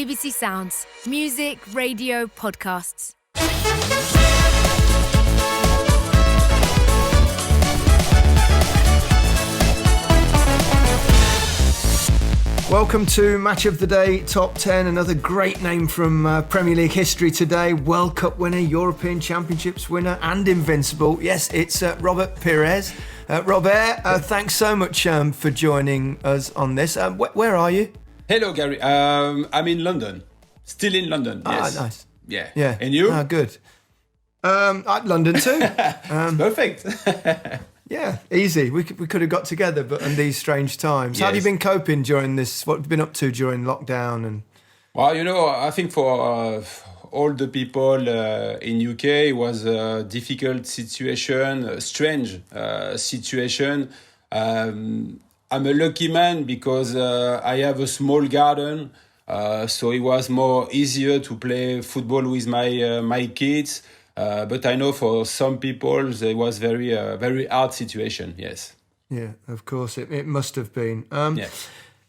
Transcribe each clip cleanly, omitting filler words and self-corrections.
BBC Sounds. Music, radio, podcasts. Welcome to Match of the Day Top 10. Another great name from Premier League history today. World Cup winner, European Championships winner and invincible. Yes, it's Robert Pires. Robert, thanks so much for joining us on this. Where are you? Hello, Gary. I'm in London. Still in London, yes. Ah, nice. Yeah. And you? Good. London too. Perfect. Yeah, easy. We could have got together, but in these strange times. How have you been coping during this? What have you been up to during lockdown? And Well, I think for all the people in UK, it was a difficult situation, a strange situation. I'm a lucky man because I have a small garden, so it was more easier to play football with my kids. But I know for some people it was very hard situation. Yes. Yeah, of course it must have been.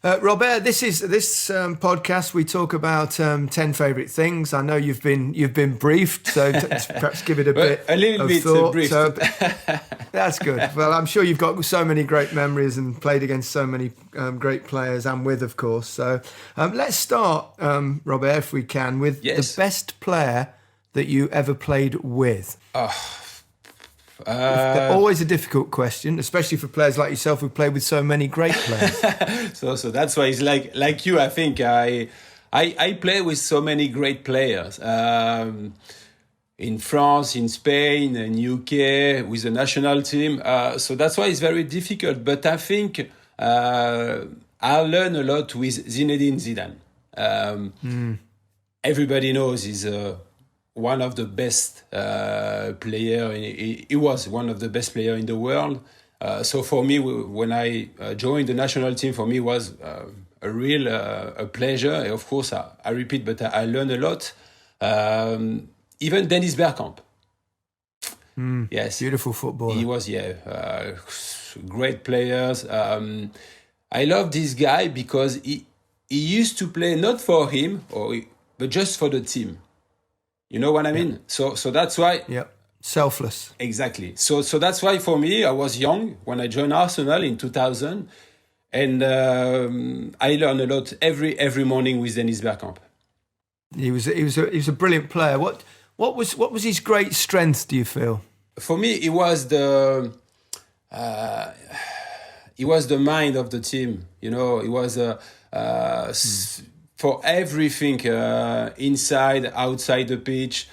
Robert, this podcast we talk about 10 favourite things. I know you've been briefed, so perhaps give it a little bit thought. briefed. So, that's good. Well, I'm sure you've got so many great memories and played against so many great players, and with, of course. So let's start, Robert, if we can, with the best player that you ever played with. Always a difficult question, especially for players like yourself who play with so many great players. So that's why it's like you. I think I play with so many great players in France, in Spain, in UK, with the national team. So that's why it's very difficult. But I think I learned a lot with Zinedine Zidane. Everybody knows he's one of the best player. He was one of the best player in the world. So for me, when I joined the national team, for me was a real a pleasure. Of course, I repeat, but I learned a lot. Even Dennis Bergkamp. Yes, beautiful footballer. He was great players. I love this guy because he used to play not for him but just for the team. You know what I mean? So that's why... Yeah, selfless. Exactly. So that's why for me, I was young when I joined Arsenal in 2000. And I learned a lot every morning with Dennis Bergkamp. He was a brilliant player. What was his great strength, do you feel? For me, it was the mind of the team. You know, it was... for everything inside, outside the pitch,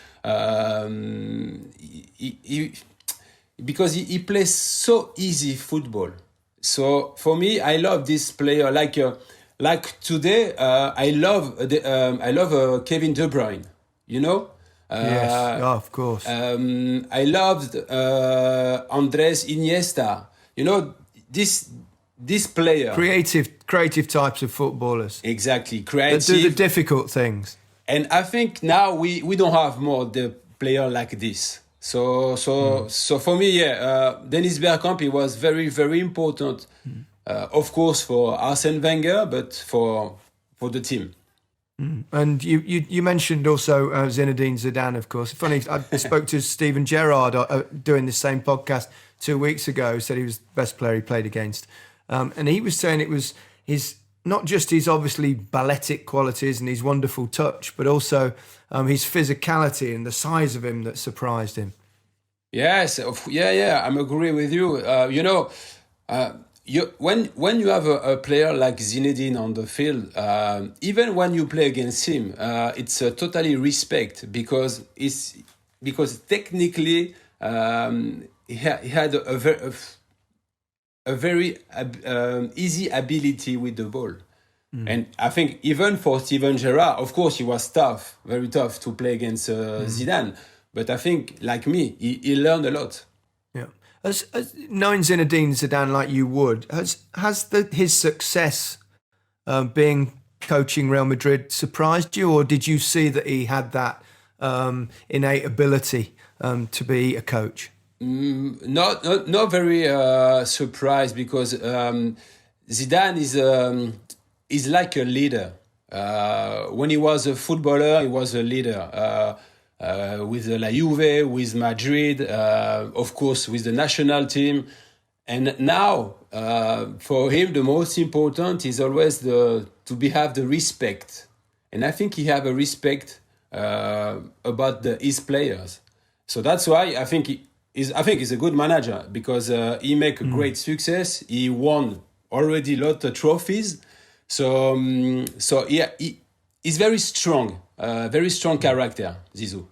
because he plays so easy football. So for me, I love this player. Like today, I love Kevin De Bruyne. You know. Yes, of course. I loved Andres Iniesta. You know this player. Creative types of footballers. Exactly, creative. That do the difficult things. And I think now we don't have more the player like this. So for me, Dennis Bergkamp, he was very, very important. Of course, for Arsene Wenger, but for the team. And you mentioned also Zinedine Zidane, of course. Funny, I spoke to Steven Gerrard doing the same podcast 2 weeks ago. Said he was the best player he played against. And he was saying it was not just his obviously balletic qualities and his wonderful touch, but also his physicality and the size of him that surprised him. Yes, I'm agree with you. When you have a player like Zinedine on the field, even when you play against him, it's totally respect because technically he had a very easy ability with the ball. And I think even for Steven Gerrard, of course, he was tough, very tough to play against Zidane. But I think, like me, he learned a lot. Yeah. As knowing Zinedine Zidane like you would, has his success being coaching Real Madrid surprised you, or did you see that he had that innate ability to be a coach? Not very surprised because Zidane is like a leader. When he was a footballer, he was a leader. With La Juve, with Madrid, of course, with the national team. And now, for him, the most important is always to have the respect. And I think he have a respect about his players. So that's why I think he's a good manager, because he make a great success. He won already a lot of trophies. So yeah, he's very strong character, Zizou.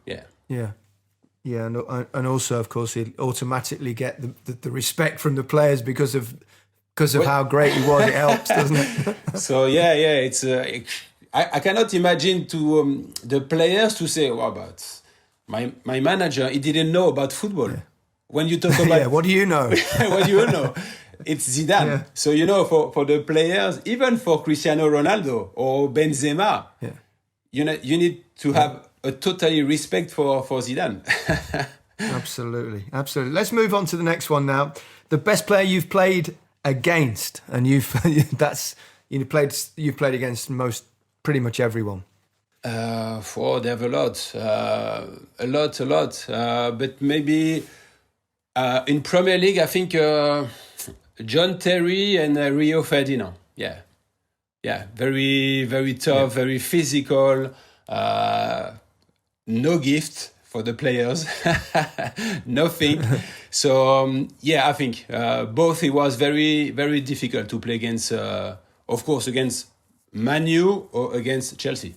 Yeah, and also, of course, he'd automatically get the respect from the players because of how great he was. It helps, doesn't it? So yeah, it's. I cannot imagine to the players to say, "Well, but my manager, he didn't know about football." Yeah. When you talk about, what do you know? What do you know? It's Zidane. Yeah. So for the players, even for Cristiano Ronaldo or Benzema, you need to have a totally respect for Zidane. Absolutely. Let's move on to the next one now. The best player you've played against, and you've played against pretty much everyone. They have a lot. But maybe in Premier League, I think John Terry and Rio Ferdinand. Yeah, very, very tough, very physical. No gift for the players, nothing. So I think both it was very, very difficult to play against. Of course, against Man U or against Chelsea.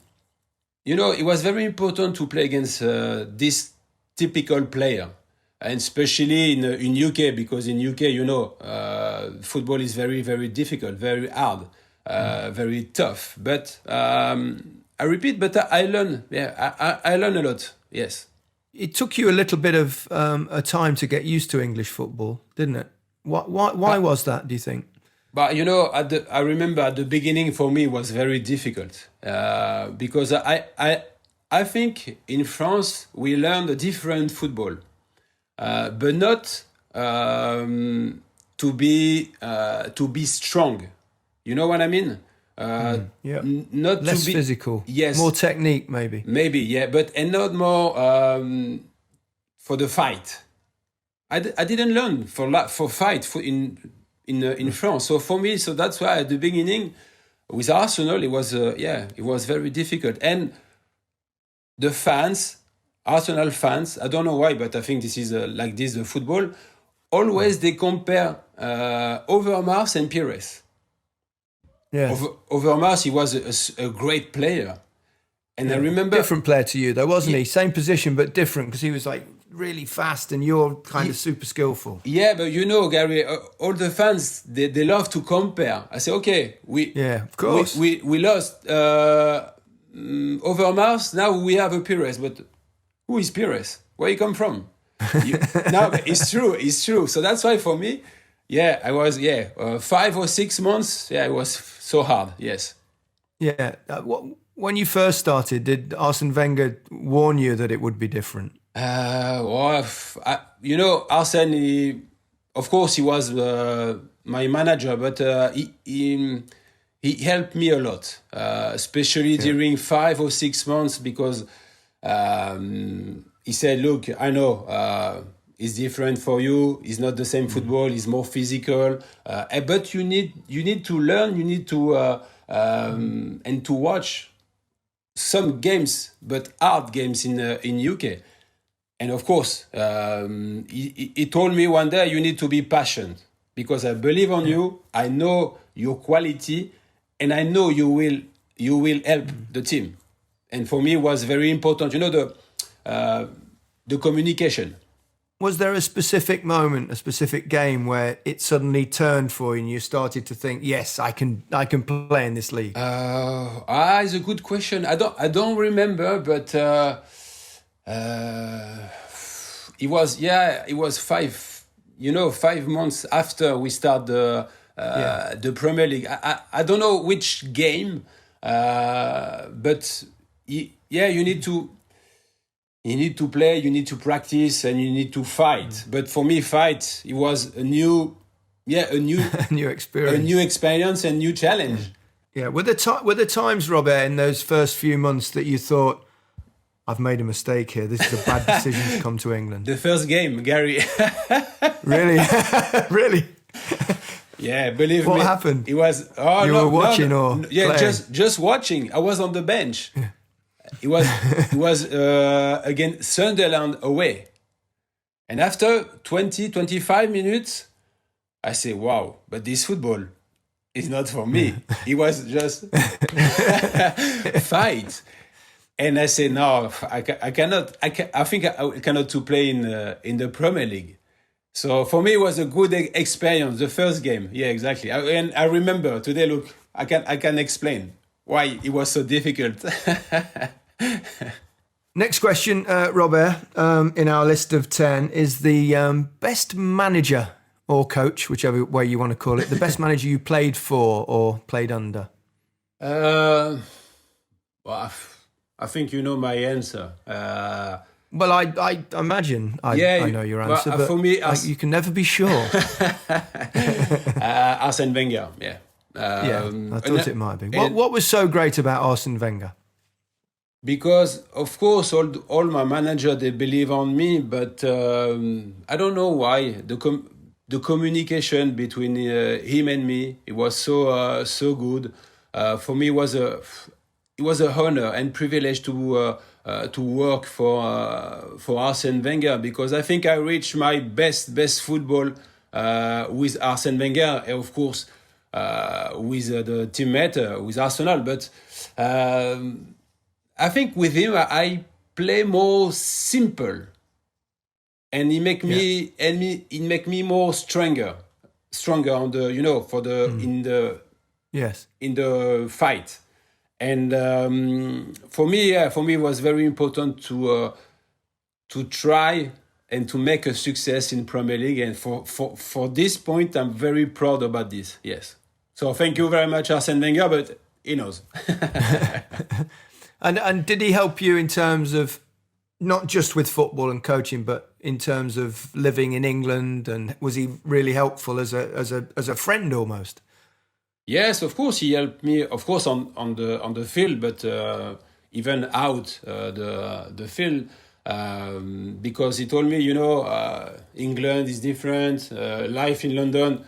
It was very important to play against this typical player, and especially in UK, because in UK, football is very, very difficult, very hard, very tough. But I repeat, but I learn. Yeah, I learn a lot. Yes. It took you a little bit of a time to get used to English football, didn't it? Why was that, do you think? But I remember at the beginning for me it was very difficult because I think in France we learned a different football, but not to be strong. You know what I mean? Not less to be physical. Yes, more technique maybe. Maybe, yeah, but and not more for the fight. I didn't learn for fight in France. So for me, that's why at the beginning with Arsenal it was very difficult. And the fans, Arsenal fans, I don't know why, but I think this is like this the football. Always they compare Overmars and Pires. Yeah, Overmars, he was a great player, and I remember different player to you though, wasn't he? Same position but different, because he was like really fast and you're kind of super skillful. Yeah, but Gary, all the fans they love to compare. I say, okay, of course we lost Overmars. Now we have a Pires, but who is Pires? Where he come from? No, it's true. So that's why for me. Yeah, I was 5 or 6 months. Yeah, it was so hard. Yes. Yeah. When you first started, did Arsene Wenger warn you that it would be different? Arsene. Of course, he was my manager, but he helped me a lot, especially during 5 or 6 months, because he said, "Look, I know." It's different for you. It's not the same football. It's more physical. But you need to learn. You need to and to watch some games, but hard games in UK. And of course, he told me one day, you need to be passionate, because I believe on you. I know your quality, and I know you will help the team. And for me, it was very important. The communication. Was there a specific moment, a specific game where it suddenly turned for you and you started to think, yes, I can play in this league? It's a good question. I don't remember, but it was 5 months after we start the Premier League. I don't know which game, but you need to. You need to play, you need to practice, and you need to fight. But for me, it was a new a new experience, and new challenge. Yeah, were there times, Robert, in those first few months that you thought, I've made a mistake here. This is a bad decision to come to England? The first game, Gary. Really? Really? Yeah, believe me. What happened? It was you were watching or yeah, playing? just watching. I was on the bench. Yeah. It was against Sunderland away, and after 25 minutes, I say, "Wow!" But this football is not for me. It was just fight, and I say, "No, I cannot. I think I cannot to play in the Premier League." So for me, it was a good experience. The first game, yeah, exactly. And I remember today. Look, I can explain why it was so difficult. Next question, Robert, in our list of 10 is the best manager or coach, whichever way you want to call it, the best manager you played for or played under. Well, I think you know my answer. Well, I imagine I know your answer, but for me, you can never be sure. Arsene Wenger, yeah. I thought it might be. What was so great about Arsene Wenger? Because, of course, all my manager, they believe on me, but I don't know why. The communication between him and me, it was so good. For me, it was a honor and privilege to work for Arsene Wenger, because I think I reached my best football with Arsene Wenger, and of course with the teammate with Arsenal. But I think with him I play more simple, and he make me more stronger on the for the in the fight. And for me, it was very important to try and to make a success in Premier League. And for this point, I'm very proud about this. Yes. So thank you very much, Arsene Wenger. But he knows. And did he help you in terms of not just with football and coaching, but in terms of living in England? And was he really helpful as a friend almost? Yes, of course, he helped me. Of course, on the field, but even out the field, because he told me, England is different. Life in London,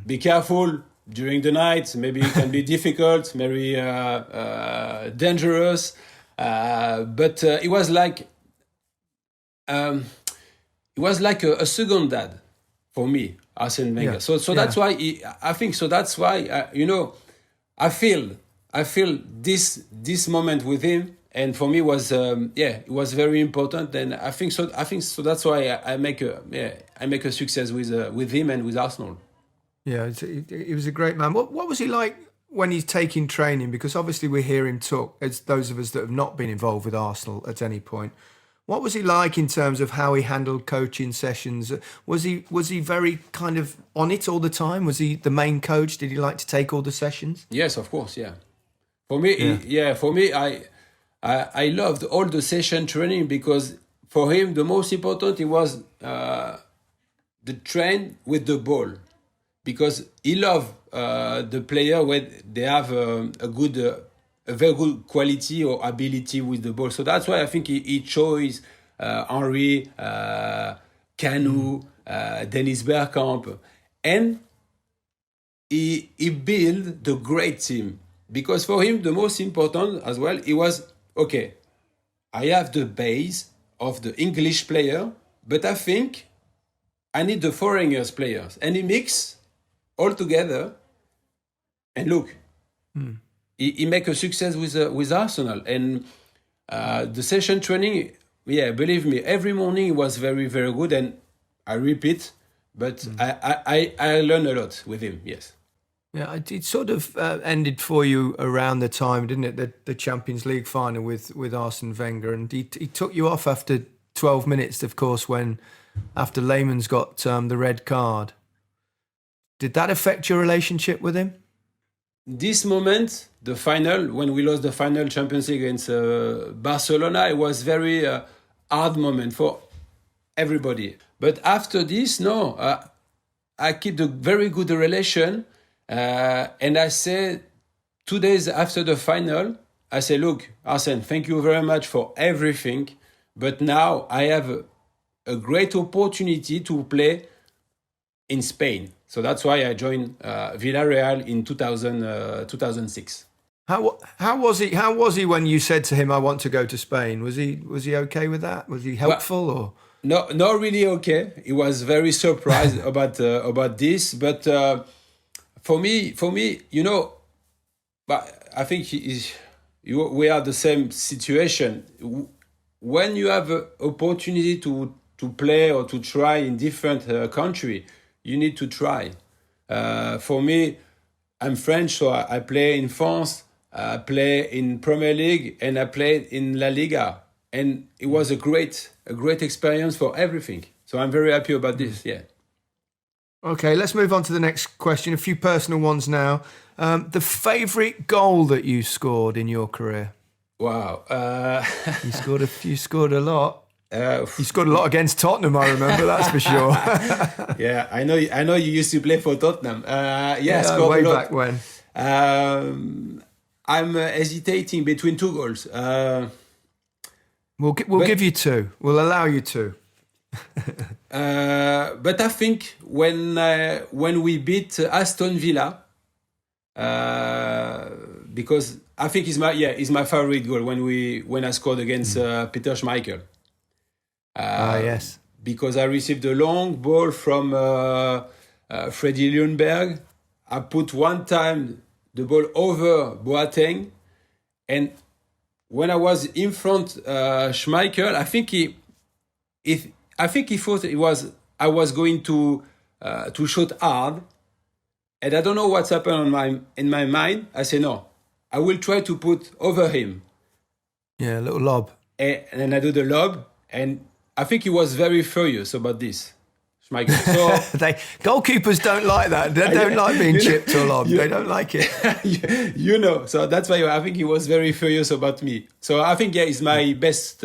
be careful during the night. Maybe it can be difficult, very dangerous. But it was like a second dad for me. Arsene Wenger. Yeah. So that's why I think so. That's why I feel this moment with him, and for me was it was very important. And I think so. That's why I make a success with him and with Arsenal. Yeah, he was a great man. What was he like when he's taking training? Because obviously we hear him talk, as those of us that have not been involved with Arsenal at any point. What was he like in terms of how he handled coaching sessions? Was he very kind of on it all the time? Was he the main coach? Did he like to take all the sessions? Yes, of course, yeah. For me, I loved all the session training, because for him the most important it was the train with the ball, because he loved the player when they have a very good quality or ability with the ball. So that's why I think he chose Henry, Canu, Dennis Bergkamp, and he built the great team. Because for him, the most important as well, it was, okay, I have the base of the English player, but I think I need the foreigners players. And he mix all together, and look, he make a success with Arsenal. And the session training, believe me, every morning it was very, very good. And I repeat, but I learned a lot with him, yes. Yeah, it sort of ended for you around the time, didn't it? The Champions League final with Arsene Wenger. And he took you off after 12 minutes, of course, after Lehmann's got the red card. Did that affect your relationship with him? This moment, the final, when we lost the final Champions League against Barcelona, it was very hard moment for everybody. But after this, no, I keep a very good relation, and I say 2 days after the final, I say, look, Arsene, thank you very much for everything, but now I have a great opportunity to play in Spain. So that's why I joined Villarreal in 2006. How was he? How was he when you said to him, "I want to go to Spain"? Was he okay with that? Was he helpful or? No, not really okay. He was very surprised about this, but for me, but I think we are the same situation. When you have an opportunity to play or to try in different country, you need to try. For me, I'm French, so I play in France, I play in Premier League, and I played in La Liga. And it was a great experience for everything. So I'm very happy about this, yeah. Okay, let's move on to the next question. A few personal ones now. The favourite goal that you scored in your career? Wow. You scored a lot. You scored a lot against Tottenham, I remember, that's for sure. Yeah, I know you used to play for Tottenham. Yeah, way back when. I'm hesitating between two goals. We'll give you two. We'll allow you two. But I think when we beat Aston Villa, because I think it's my favorite goal when I scored against Peter Schmeichel. Yes. Because I received a long ball from Freddie Ljungberg. I put one time the ball over Boateng, and when I was in front Schmeichel, I think he thought I was going to shoot hard, and I don't know what's happened in my mind. I say no, I will try to put over him. Yeah, a little lob. And I do the lob, and I think he was very furious about this, Schmeichel. So goalkeepers don't like that. They don't like being chipped or lobbed. They don't like it. So that's why I think he was very furious about me. So I think it's my best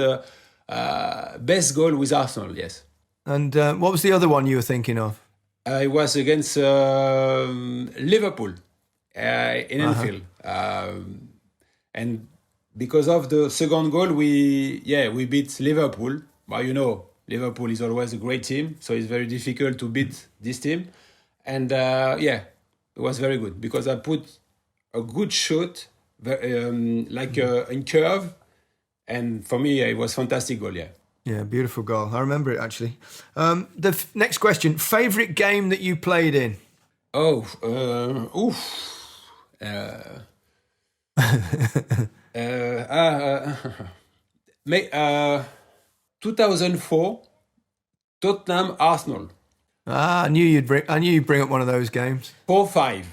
goal with Arsenal. Yes. And what was the other one you were thinking of? It was against Liverpool in Anfield, and because of the second goal, we beat Liverpool. Well, Liverpool is always a great team, so it's very difficult to beat this team. And it was very good because I put a good shot, in curve, and for me it was fantastic goal. Yeah. Yeah, beautiful goal. I remember it actually. Next question: favorite game that you played in? 2004, Tottenham Arsenal. I knew you'd bring up one of those games. 4-5.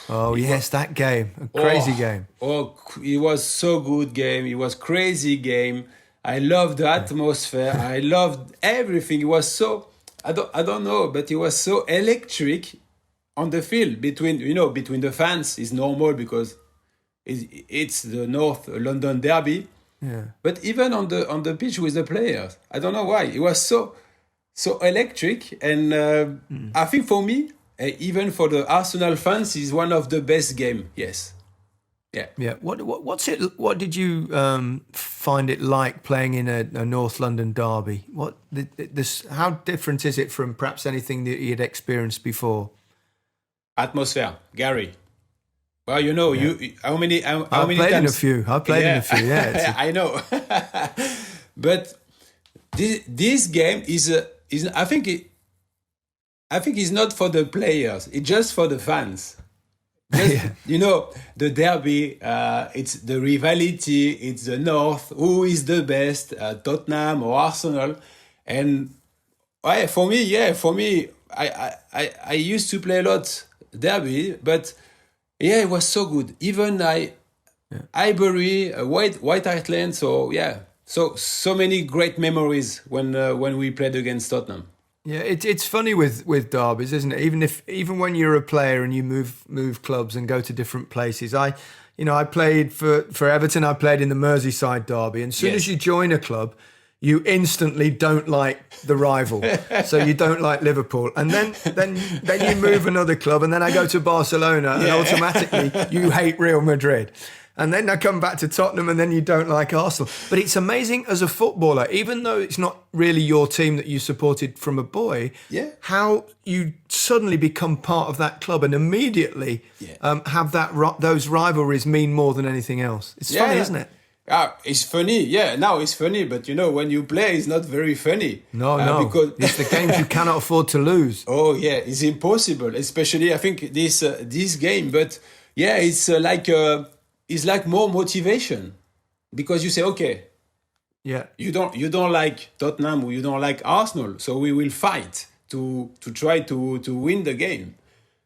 Oh yes, that game, a crazy game. Oh, it was so good game. It was crazy game. I loved the atmosphere. I loved everything. It was so I don't know, but it was so electric on the field between the fans. Is normal because it's the North London derby. Yeah. But even on the pitch with the players, I don't know why it was so electric, and I think for me, even for the Arsenal fans, is one of the best game. Yes. Yeah. Yeah. What's it? What did you find it like playing in a North London derby? How different is it from perhaps anything that you had experienced before? Atmosphere, Gary. Well, how many times? I played in a few. Yeah, I know. But this game is I think it's not for the players. It's just for the fans. The derby. It's the rivalry. It's the North. Who is the best? Tottenham or Arsenal? And for me, I used to play a lot derby, but. Yeah, it was so good. Even Highbury, White Hart Lane. So yeah, so many great memories when we played against Tottenham. Yeah, it's funny with derbies, isn't it? Even when you're a player and you move clubs and go to different places. I played for Everton. I played in the Merseyside derby, and as soon as you join a club, you instantly don't like the rival. So you don't like Liverpool. And then you move another club, and then I go to Barcelona, and automatically you hate Real Madrid. And then I come back to Tottenham, and then you don't like Arsenal. But it's amazing as a footballer, even though it's not really your team that you supported from a boy, how you suddenly become part of that club and immediately have those rivalries mean more than anything else. It's funny, isn't it? It's funny. Yeah, now it's funny. But, when you play, it's not very funny. No. Because it's the games you cannot afford to lose. Oh, yeah, it's impossible. Especially, I think, this game. But, yeah, it's it's like more motivation, because you say, okay, you don't like Tottenham, or you don't like Arsenal, so we will fight to try to win the game.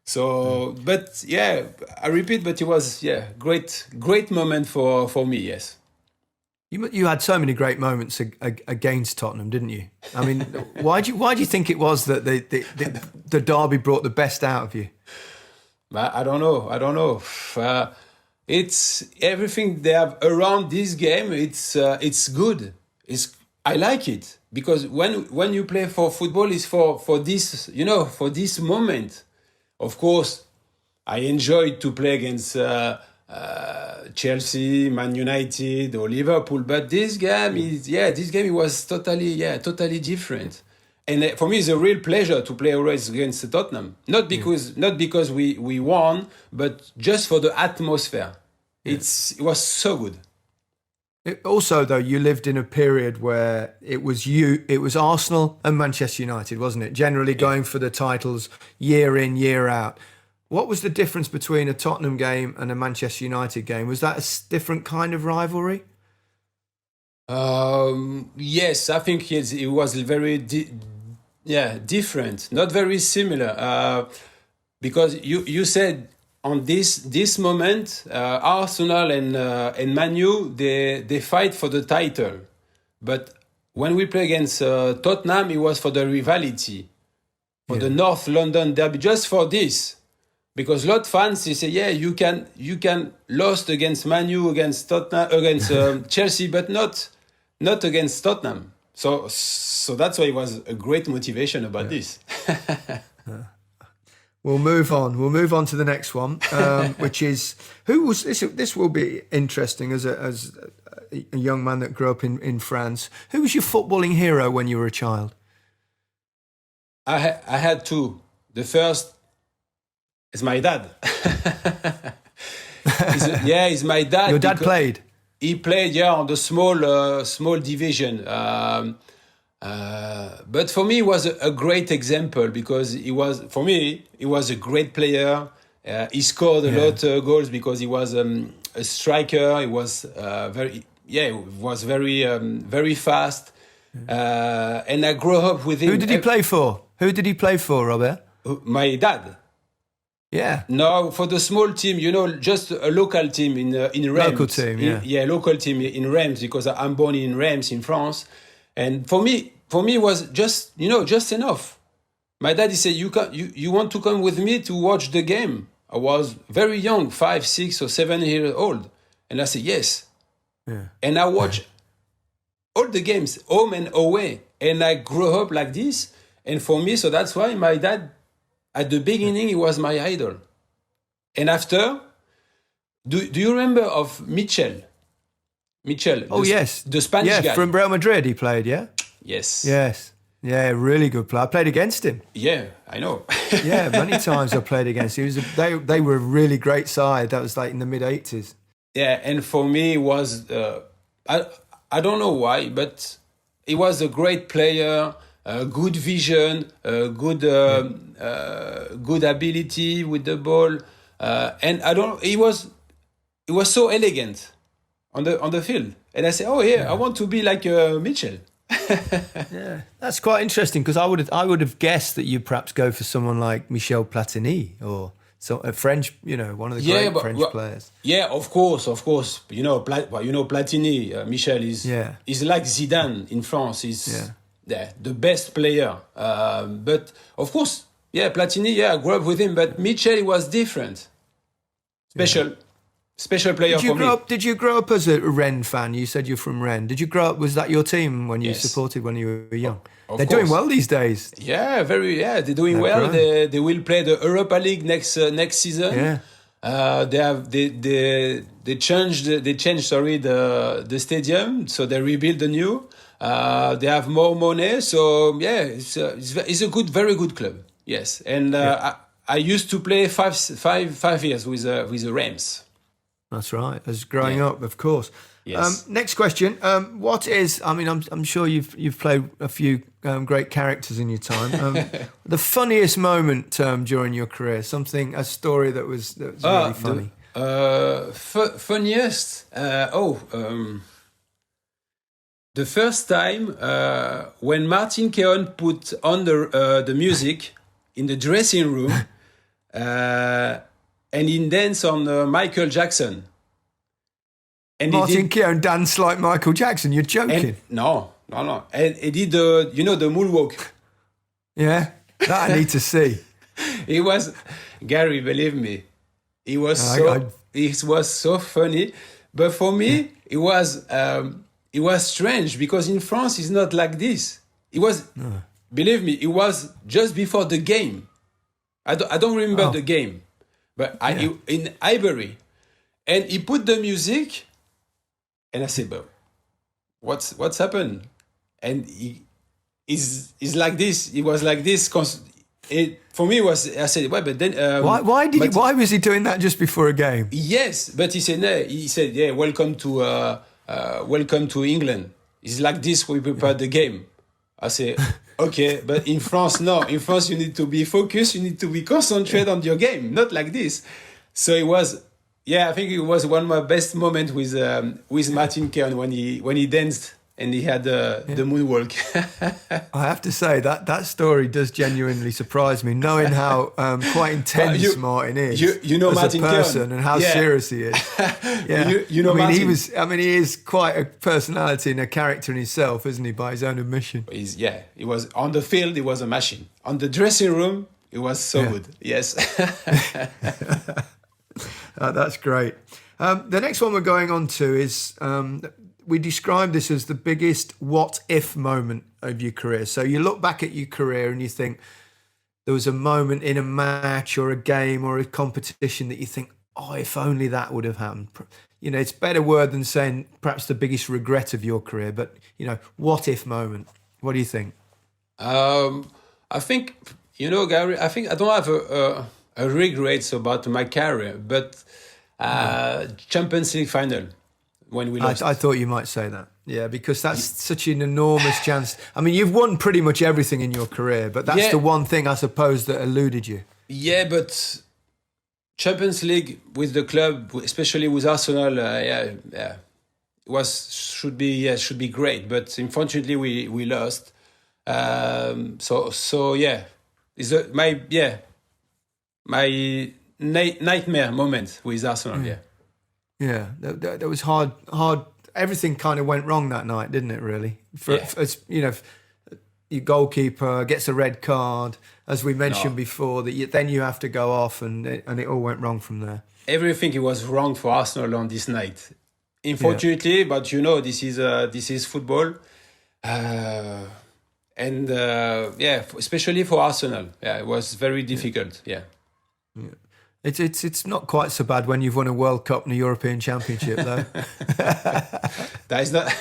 So, but yeah, I repeat, but it was great moment for me. Yes. You had so many great moments against Tottenham, didn't you? I mean, why do you think it was that the derby brought the best out of you? I don't know. It's everything they have around this game. It's good. I like it, because when you play for football, it's for this for this moment. Of course, I enjoyed to play against Chelsea, Man United, or Liverpool, but this game was totally different. And for me, it's a real pleasure to play always against Tottenham. Not because we won, but just for the atmosphere. Yeah. It was so good. Also, though, you lived in a period where it was Arsenal and Manchester United, wasn't it? Generally going for the titles year in, year out. What was the difference between a Tottenham game and a Manchester United game? Was that a different kind of rivalry? Yes, I think it was very different, not very similar. Because you said on this moment, Arsenal and Man U, they fight for the title, but when we play against Tottenham, it was for the rivalry, for the North London derby, just for this. Because a lot of fans, they say, you can lose against Man U, against Tottenham, against Chelsea, but not against Tottenham. So that's why it was a great motivation about this. We'll move on. We'll move on to the next one, which is, who was this? This will be interesting as a young man that grew up in France. Who was your footballing hero when you were a child? I had two. The first is my dad. He's my dad. Your dad played? He played, on the small division. But for me, he was a great example, because he was a great player. He scored a lot of goals because he was a striker. He was very fast. And I grew up with him. Who did he play for? Robert? My dad. Yeah. No, for the small team, just a local team in Reims. Local team, local team in Reims, because I'm born in Reims in France. And for me, it was just enough. My daddy said, you want to come with me to watch the game? I was very young, 5, 6 or 7 years old. And I said, yes. Yeah. And I watched all the games, home and away. And I grew up like this. And for me, so that's why my dad, at the beginning, he was my idol. And after, do you remember of Michel? Yes. The Spanish guy. Yeah, from Real Madrid he played, yeah? Yes. Yes. Yeah, really good player. I played against him. Yeah, I know. Yeah, many times I played against him. They were a really great side. That was like in the mid-80s. Yeah, and for me, it was... I don't know why, but he was a great player, good vision, good ability with the ball. And he was so elegant on the field. And I said, I want to be like Mitchell. Yeah, that's quite interesting, because I would have guessed that you'd perhaps go for someone like Michel Platini, or a French, one of the great French players. Yeah, of course. Platini, Michel is like Zidane in France. He's the best player. But of course, Platini. I grew up with him, but Michel was different, special. special player for me. Did you grow up as a Rennes fan? You said you're from Rennes. Did you grow up? Was that your team when you Yes. supported when you were young? Of They're course. doing well these days. Yeah, they're doing They're well. great. They will play the Europa League next season. Yeah. They changed the stadium, so they rebuild the new. They have more money, so yeah, it's a very good club. Yes, and I used to play 5 years with the Rams. That's right. As growing up, of course. Yes. Next question. What is? I mean, I'm sure you've played a few great characters in your time. The funniest moment during your career, a story that was really funny. Funniest. The first time when Martin Keown put on the music in the dressing room, and he danced on Michael Jackson. And Martin Keown danced like Michael Jackson. You're joking? No. And he did the moonwalk. Yeah, that I need to see. It was Gary, believe me. It was so funny. But for me, it was strange because in France it's not like this. It was, believe me, it was just before the game. I don't remember the game, but in Ivory, and he put the music, and I said, "But what's happened?" And he's like this. He was like this. For me, I said, "Well, but then why was he doing that just before a game?" Yes, but he said, no. He said, "Yeah, welcome to England. It's like this we prepare the game." I say, okay, but in France, no. In France, you need to be focused. You need to be concentrated on your game, not like this. So it was, I think it was one of my best moments with Martin Keown when he danced and he had the moonwalk. I have to say that story does genuinely surprise me, knowing how quite intense Martin is you know as Martin a person Keown. and how serious he is. Yeah, you know Martin. He is quite a personality and a character in himself, isn't he? By his own admission. He was on the field. He was a machine. On the dressing room, it was so good. Yes. That's great. The next one we're going on to is. We describe this as the biggest what-if moment of your career. So you look back at your career and you think there was a moment in a match or a game or a competition that you think, oh, if only that would have happened. You know, it's a better word than saying perhaps the biggest regret of your career, but, what-if moment. What do you think? I think, Gary, I don't have a regrets about my career, but Champions League final. When we lost. I thought you might say that. Yeah, because that's such an enormous chance. I mean, you've won pretty much everything in your career, but that's the one thing, I suppose, that eluded you. Yeah, but Champions League with the club, especially with Arsenal, should be great. But unfortunately, we lost. It's my nightmare moment with Arsenal. Yeah, that was hard. Everything kind of went wrong that night, didn't it? Really, your goalkeeper gets a red card, as we mentioned before. Then you have to go off, and it all went wrong from there. Everything was wrong for Arsenal on this night, unfortunately. But this is football, especially for Arsenal. Yeah, it was very difficult. Yeah. It's not quite so bad when you've won a World Cup and a European Championship, though. That is not.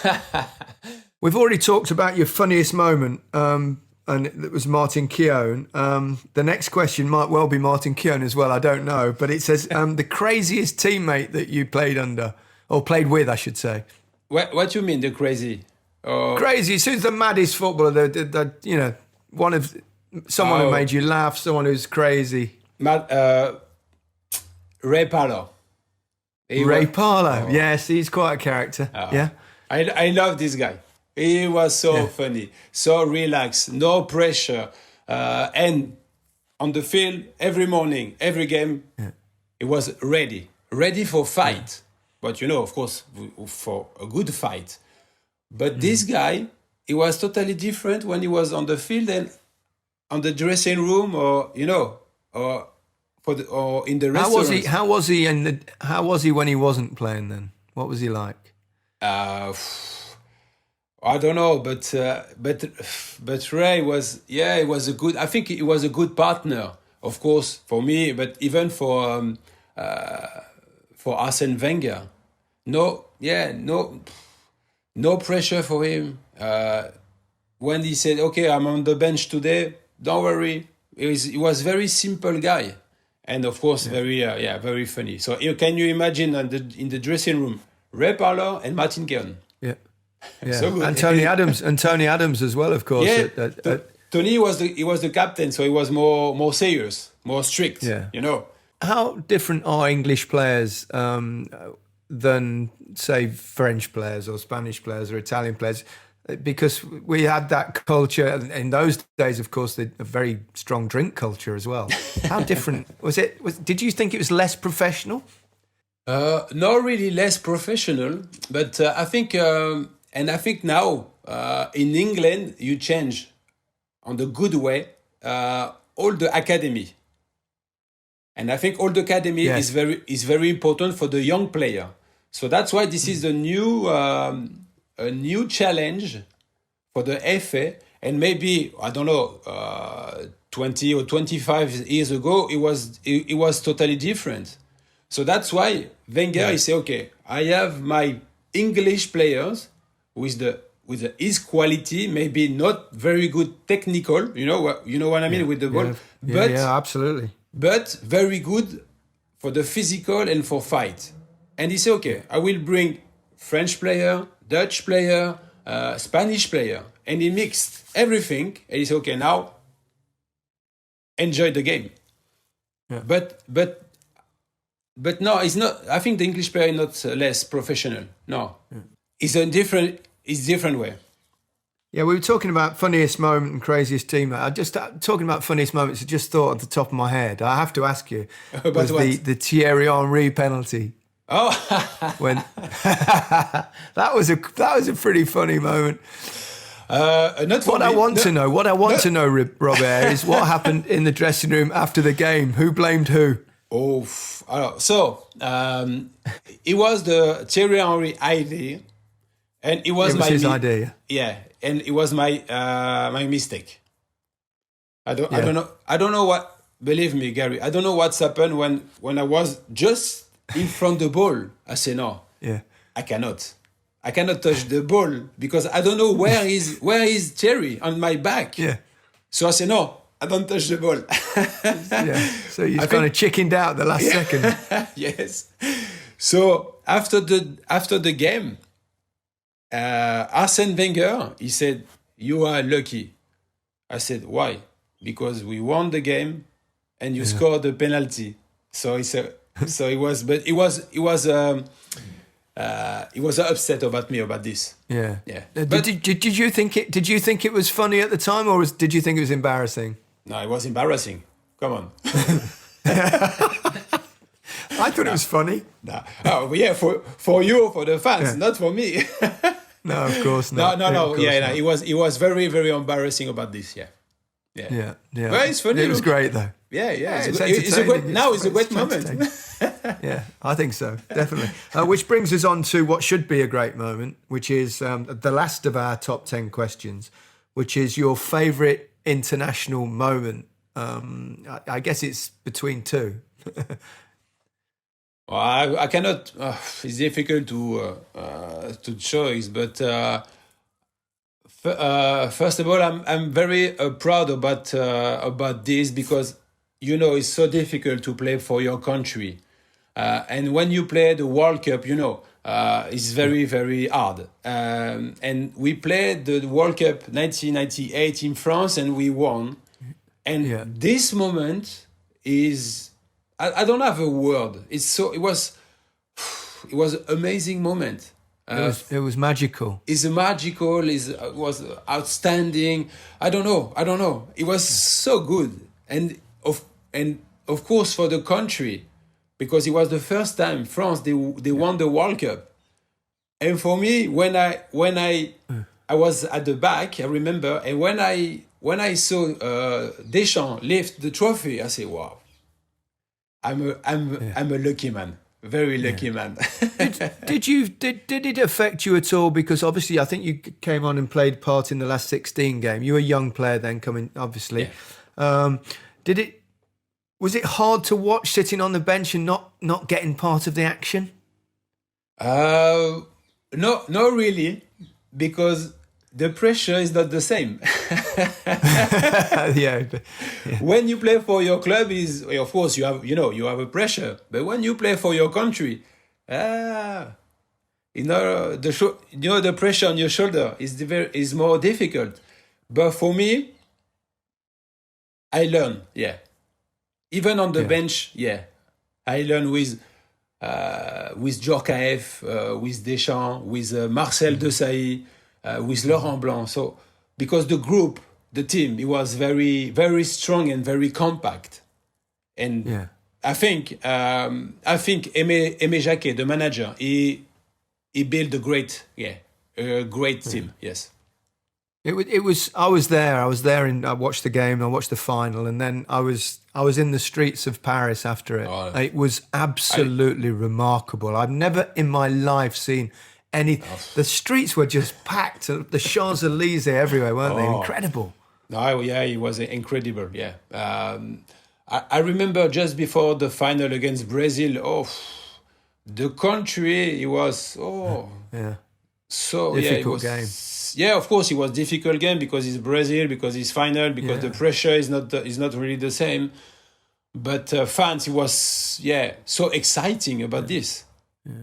We've already talked about your funniest moment, and it was Martin Keown. The next question might well be Martin Keown as well. I don't know, but it says the craziest teammate that you played under or played with, I should say. What do you mean the crazy? Crazy. Who's the maddest footballer? Someone who made you laugh, someone who's crazy. Ray Parlour. Ray Parlour, yes, he's quite a character. Yeah, I love this guy. He was so funny, so relaxed, no pressure, and on the field every morning, every game, he was ready for fight. But of course, for a good fight. But this guy, he was totally different when he was on the field and on the dressing room, or or in the How restaurant. How was he when he wasn't playing then? What was he like? I don't know, but Ray was, he was a good. I think he was a good partner, of course, for me, but even for Arsene Wenger. No pressure for him. When he said, "Okay, I'm on the bench today," don't worry. He was very simple guy, and of course, very funny. So can you imagine in the dressing room, Ray Parlour and Martin Keown? Yeah. Yeah, So good. and Tony Adams as well, of course. Yeah, Tony was the captain, so he was more serious, more strict. Yeah. You know. How different are English players than, say, French players or Spanish players or Italian players? Because we had that culture in those days. Of course, a very strong drink culture as well. How different was it? Did you think it was less professional? Not really less professional, but I think. And I think now in England you change on the good way all the academy, and I think all the academy is very important for the young player. So that's why this is a new challenge for the FA. And maybe I don't know, 20 or 25 years ago it was totally different. So that's why Wenger he say, okay, I have my English players. With his quality, maybe not very good technical, you know what I mean with the ball, but absolutely, but very good for the physical and for fight. And he said, okay, I will bring French player, Dutch player, Spanish player, and he mixed everything. And he said, okay, now enjoy the game. Yeah. But no, it's not. I think the English player is not less professional. No. Yeah. It's different way. Yeah, we were talking about funniest moment and craziest teammate. I just talking about funniest moments. I just thought at the top of my head. I have to ask you about the Thierry Henry penalty. Oh, when that was a pretty funny moment. What I want to know, Robert, is what happened in the dressing room after the game. Who blamed who? Oh, so it was the Thierry Henry idea. And it was his idea. Yeah, and it was my mistake. I don't know what. Believe me, Gary, I don't know what's happened when I was just in front of the ball. I say no. Yeah. I cannot touch the ball because I don't know where is Thierry on my back. Yeah. So I say no. I don't touch the ball. Yeah. So you kind of chickened out the last second. Yes. So after the game. Arsene Wenger, he said, "You are lucky." I said, "Why?" Because we won the game, and you scored the penalty. So he said, "So he was upset about me about this." Yeah, yeah. But did you think it? Did you think it was funny at the time, or did you think it was embarrassing? No, it was embarrassing. Come on. I thought it was funny. No. Oh, yeah, for you, for the fans, not for me. No, of course not. No. Yeah, it was very, very embarrassing about this. Yeah. But it's funny. It was great though. Yeah. It's a great moment. Yeah, I think so, definitely. Which brings us on to what should be a great moment, which is the last of our top 10 questions, which is your favourite international moment. I guess it's between two. Well, I cannot. It's difficult to choose, but first of all, I'm very proud about this because it's so difficult to play for your country, and when you play the World Cup, it's very very hard. And we played the World Cup 1998 in France, and we won. And this moment is. I don't have a word. It was an amazing moment. It was magical. It's magical. It was outstanding. I don't know. It was so good, and of course for the country, because it was the first time France they won the World Cup, and for me when I was at the back, I remember, and when I saw Deschamps lift the trophy, I said wow. I'm a lucky man, very lucky man. Did it affect you at all? Because obviously, I think you came on and played part in the last 16 game. You were a young player then, coming obviously. Yeah. Was it hard to watch sitting on the bench and not getting part of the action? No, not really, because the pressure is not the same. Yeah. When you play for your club, of course you have a pressure. But when you play for your country, the pressure on your shoulder is more difficult. But for me, I learn. Yeah, even on the bench. Yeah, I learn with Djorkaeff, with Deschamps, with Marcel Desailly, with Laurent Blanc. So because the team, it was very, very strong and very compact. And I think Aimé Jacquet, the manager, he built a great team. Yes. It was. I was there. I watched the game. I watched the final, and then I was in the streets of Paris after it. Oh, it was absolutely remarkable. I've never in my life seen any. The streets were just packed. The Champs-Élysées everywhere, weren't they? Incredible. No, yeah, it was incredible. Yeah, I remember just before the final against Brazil. Oh, the country. It was so difficult game. Yeah, of course, it was a difficult game because it's Brazil, because it's final, because the pressure is not really the same. But fans, it was so exciting about this. Yeah.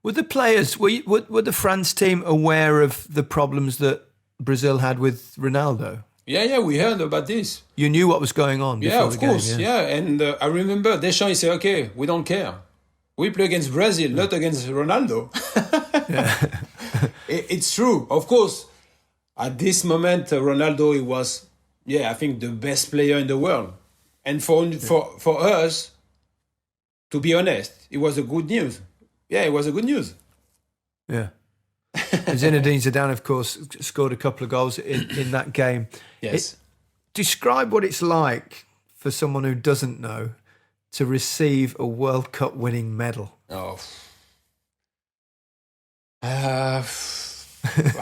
Were the players, were the France team aware of the problems that Brazil had with Ronaldo? Yeah, we heard about this. You knew what was going on before of the game? course, and I remember Deschamps said, "Okay, we don't care. We play against Brazil, not against Ronaldo." It's true. Of course, at this moment, Ronaldo, he was, I think, the best player in the world. And for us, to be honest, it was a good news. Yeah, it was a good news. Yeah. Zinedine Zidane, of course, scored a couple of goals in that game. Yes. Describe what it's like for someone who doesn't know to receive a World Cup winning medal. Oh. I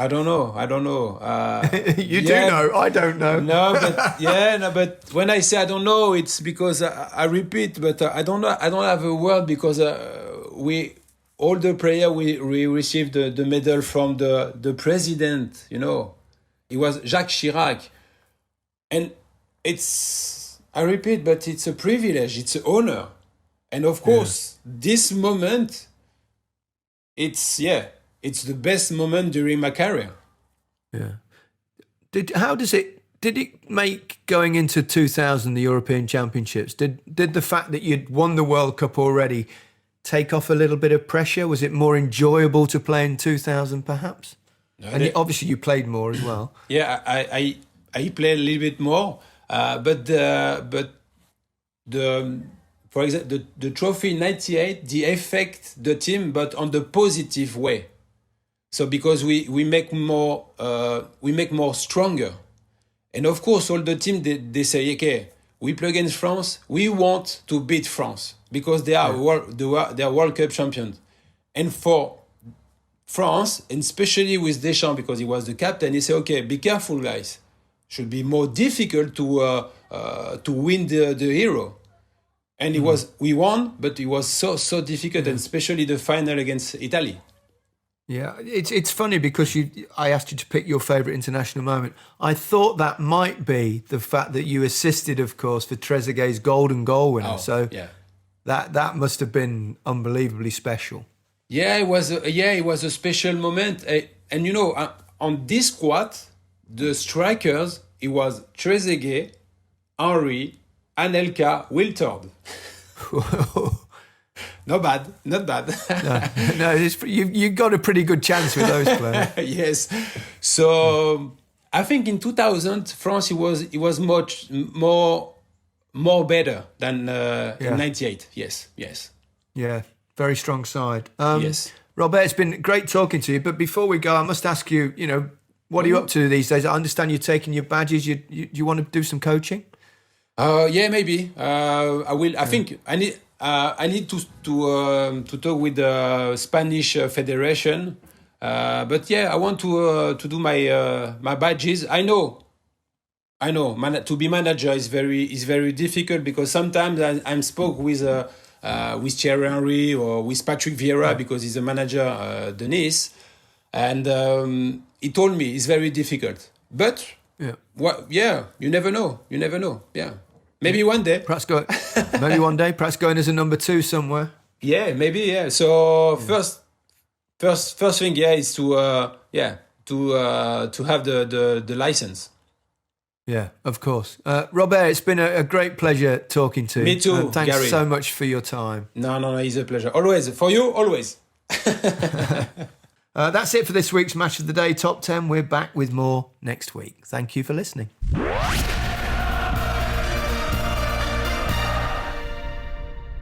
don't know. You do know. I don't know. But when I say I don't know, it's because I repeat. But I don't know. I don't have a word because all the players we received the medal from the president. It was Jacques Chirac, and I repeat, but it's a privilege. It's an honor, and of course, this moment, it's the best moment during my career. Yeah. Did it make going into 2000 the European Championships? Did the fact that you'd won the World Cup already take off a little bit of pressure? Was it more enjoyable to play in 2000 perhaps? No, and obviously you played more as well. Yeah, I played a little bit more, but for example the trophy in '98, the affect the team, but on the positive way. So because we make more stronger, and of course all the team they say, okay, we play against France, we want to beat France because they are they are World Cup champions, and for France, and especially with Deschamps because he was the captain, he said, okay, be careful guys, should be more difficult to win the Euro, and we won, but it was so difficult, and especially the final against Italy. Yeah, it's funny because I asked you to pick your favourite international moment. I thought that might be the fact that you assisted, of course, for Trezeguet's golden goal winner. That must have been unbelievably special. Yeah, it was a special moment. And on this squad, the strikers, it was Trezeguet, Henry, Anelka, Wiltord. Not bad. No, you got a pretty good chance with those players. Yes. So I think in 2000, France it was much more better than in '98. Yes. Yeah, very strong side. Yes. Robert, it's been great talking to you. But before we go, I must ask you, what are you up to these days? I understand you're taking your badges. You want to do some coaching? Yeah, maybe. I will. I think I need to talk with the Spanish Federation. But yeah, I want to do my badges. I know. To be manager is very difficult because sometimes I'm spoke with Thierry Henry or with Patrick Vieira because he's a manager, Denise, and he told me it's very difficult. But you never know. Yeah, maybe one day. Maybe one day. Perhaps going as a number 2 somewhere. Yeah, maybe. Yeah. So first thing, is to have the license. Yeah, of course. Robert, it's been a great pleasure talking to you. Me too, Thanks Gary. so much for your time. No, it's a pleasure. Always. For you, always. That's it for this week's Match of the Day Top 10. We're back with more next week. Thank you for listening.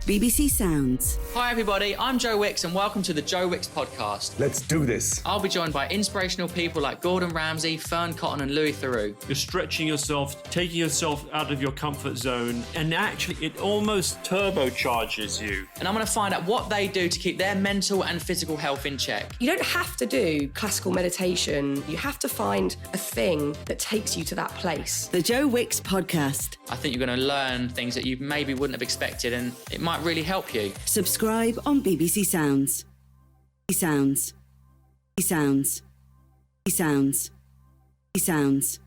BBC Sounds. Hi everybody, I'm Joe Wicks and welcome to the Joe Wicks podcast. Let's do this. I'll be joined by inspirational people like Gordon Ramsay, Fern Cotton and Louis Theroux. You're stretching yourself, taking yourself out of your comfort zone, and actually it almost turbocharges you. And I'm going to find out what they do to keep their mental and physical health in check. You don't have to do classical meditation. You have to find a thing that takes you to that place. The Joe Wicks podcast. I think you're going to learn things that you maybe wouldn't have expected and it might really help you. Subscribe on BBC Sounds. Sounds. Sounds. Sounds. Sounds.